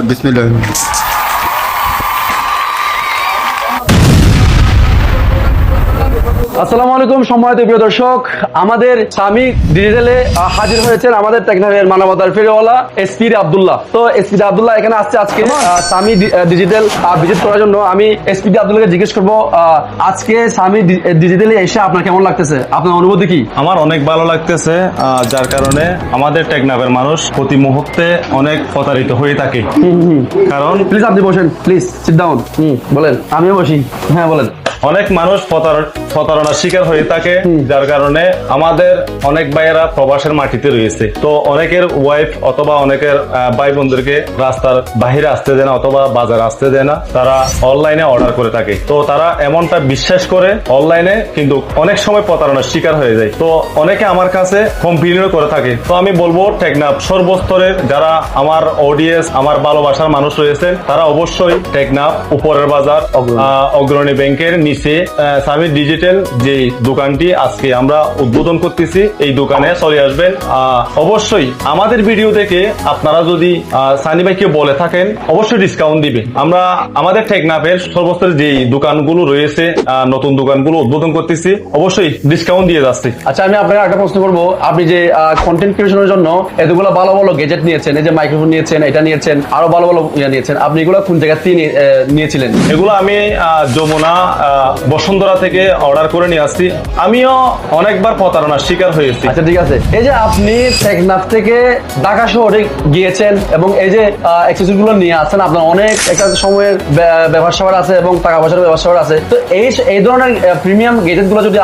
বিসমিল্লাহ। আসসালামু আলাইকুম সম্মানিত প্রিয় দর্শক, আমাদের সামি ডিজিটালে হাজির হয়েছেন আমাদের টেকনাফের মানবতার ফেরিওয়ালা এসপি আব্দুল্লাহ। তো এসপি আব্দুল্লাহ এখানে আসছে আজকে সামি ডিজিটাল ভিজিট করার জন্য। আমি এসপি আব্দুল্লাহকে জিজ্ঞেস করবো আজকে সামি ডিজিটালে এসে আপনার কেমন লাগতেছে, আপনার অনুভূতি কি? আমার অনেক ভালো লাগতেছে, যার কারণে আমাদের টেকনাফের মানুষ প্রতি মুহূর্তে অনেক প্রতারিত হয়ে থাকে। কারণ প্লিজ আপনি বসেন, প্লিজ সিট ডাউন। বলেন। আমিও বসি। হ্যাঁ বলেন। অনেক মানুষ প্রতারণার শিকার হয়ে থাকে, যার কারণে আমাদের অনেক ভাইয়েরা প্রবাসের মাটিতে রয়েছে। তো অনেকের ওয়াইফ অথবা অনেকের ভাই বোনদেরকে রাস্তার বাহিরে আসতে দেয় না অথবা বাজারে আসতে দেয় না, তারা অনলাইনে অর্ডার করে থাকে। তো তারা এমনটা বিশ্বাস করে অনলাইনে, কিন্তু অনেক সময় প্রতারণার শিকার হয়ে যায়। তো অনেকে আমার কাছে কমপ্লেনও করে থাকে। তো আমি বলবো টেকনাফ সর্বস্তরের যারা আমার অডিয়েন্স, আমার ভালোবাসার মানুষ রয়েছেন, তারা অবশ্যই টেকনাফ উপরের বাজার অগ্রণী ব্যাংকের নিচে সামি ডিজিটাল যে দোকানটি আজকে আমরা উদ্বোধন করতেছি, এই দোকানে চলে আসবেন। অবশ্যই আমাদের ভিডিও দেখে আপনারা যদি সানি ভাইকে বলে থাকেন, অবশ্যই ডিসকাউন্ট দিবে। আমরা আমাদের টেকনাফের সর্বস্তরের যে দোকানগুলো রয়েছে, নতুন দোকানগুলো উদ্বোধন করতেছি, অবশ্যই ডিসকাউন্ট দিয়ে যাচ্ছে। আচ্ছা, আমি আপনাকে একটা প্রশ্ন করবো। আপনি যে কন্টেন্ট ক্রিয়েশনের জন্য এতগুলো ভালো ভালো গেজেট নিয়েছেন, এই যে মাইক্রোফোন নিয়েছেন, এটা নিয়েছেন, আরো ভালো ভালো ইয়ে নিয়েছেন, আপনি এগুলো কোন জায়গা থেকে নিয়েছিলেন? এগুলো আমি যমুনা বসুন্ধরা থেকে অর্ডার করে নিয়ে আসছি। আমিও অনেকবার প্রতারণার শিকার হয়েছি। আচ্ছা ঠিক আছে। এই যে আপনি টেকনাফ থেকে ঢাকা শহরে গিয়েছেন এবং এই যে অ্যাক্সেসরিজ গুলো নিয়ে আসছেন, আপনার অনেক একটা সময়ের ব্যবসা আছে এবং টাকা পয়সার ব্যবসা আছে। তো এই ধরনের প্রিমিয়াম গেজেট গুলো যদি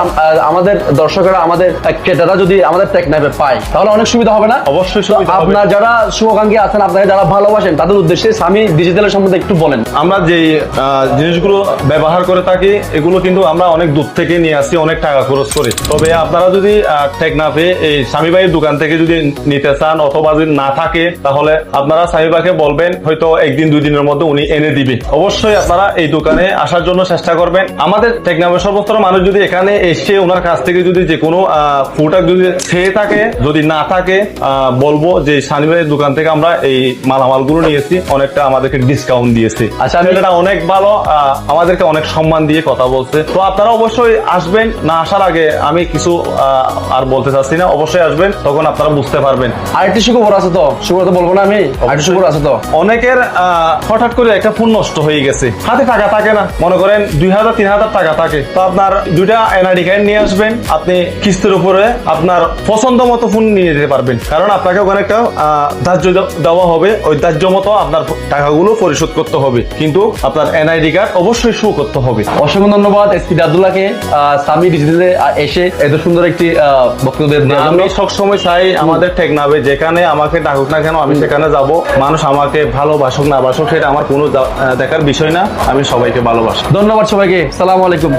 আমাদের দর্শকরা, আমাদের ক্রেতারা যদি আমাদের টেকনাফে পায়, তাহলে অনেক সুবিধা হবে না? অবশ্যই সুবিধা হবে। আপনার যারা শুভাকাঙ্ক্ষী আছেন, আপনারা যারা ভালোবাসেন, তাদের উদ্দেশ্যে সামি ডিজিটালের সম্বন্ধে একটু বলেন। আমরা যে জিনিসগুলো ব্যবহার করে থাকি, এগুলো কিন্তু আমরা অনেক দূর থেকে নিয়ে আসি, অনেক টাকা খরচ করে। তবে আপনারা যদি টেকনাফে এই স্বামী ভাইয়ের দোকান থেকে যদি নিতে চান অথবা যদি না থাকে, তাহলে আপনারা স্বামী ভাইকে বলবেন, হয়তো একদিন দুই দিনের মধ্যে উনি এনে দিবে। অবশ্যই আপনারা এই দোকানে আসার জন্য চেষ্টা করবেন। আমাদের টেকনাফের সর্বস্তর মানুষ যদি এখানে এসে ওনার কাছ থেকে যদি যে কোনো প্রোডাক্ট যদি খেয়ে থাকে, যদি না থাকে, বলবো যে স্বামী ভাইয়ের দোকান থেকে আমরা এই মালামালগুলো নিয়েছি, অনেকটা আমাদেরকে ডিসকাউন্ট দিয়েছে। আচ্ছা, এটা অনেক ভালো, আমাদেরকে অনেক সম্মান দিয়ে কথা বলছে। তো আপনারা অবশ্যই আসবেন। না আসার আগে আমি কিছু আর বলতে চাচ্ছি না, অবশ্যই আসবেন, তখন আপনারা বুঝতে পারবেন। আরেকটি সুখবর আছে, তো সুখবর তো বলবো না আমি, আরেকটি সুখবর আছে। তো অনেকের হঠাৎ করে একটা ফোন নষ্ট হয়ে গেছে, হাতে টাকা থাকে না, মনে করেন 2000-3000 টাকা থাকে। তো আপনার দুইটা এনআইডি কার্ড নিয়ে আসবেন, আপনি কিস্তির উপরে আপনার পছন্দ মতো ফোন নিয়ে যেতে পারবেন। কারণ আপনাকে ওখানে একটা ধার্য দেওয়া হবে, ওই ধার্য মতো আপনার টাকাগুলো পরিশোধ করতে হবে, কিন্তু আপনার এনআইডি কার্ড অবশ্যই শো করতে হবে। অসংখ্য ধন্যবাদ এসপি আব্দুল্লাহকে সামি ডিজিটালে এসে এত সুন্দর একটি বক্তব্য দেওয়ার জন্য। আমি সবসময় চাই আমাদের টেকনাফে যেখানে আমাকে ডাকুক না কেন, আমি সেখানে যাব। মানুষ আমাকে ভালোবাসুক না বাসুক, সেটা আমার কোনো দেখার বিষয় না। আমি সবাইকে ভালোবাসি। ধন্যবাদ সবাইকে। সালামু আলাইকুম।